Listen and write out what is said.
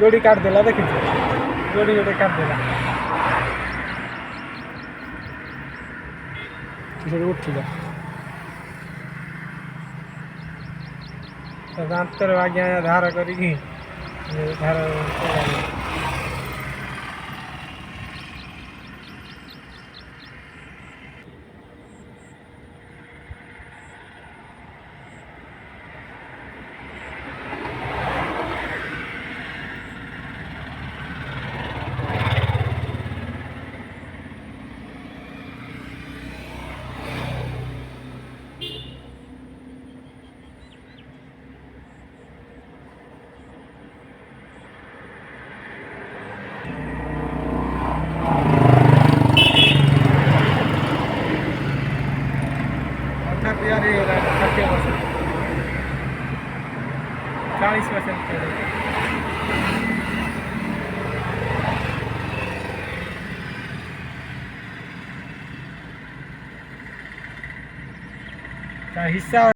जोड़ी काट देला देखी जोड़ी जोड़ी काट देला उठी जा दांतर आगे धार करी धार तैयारी 40% का हिस्सा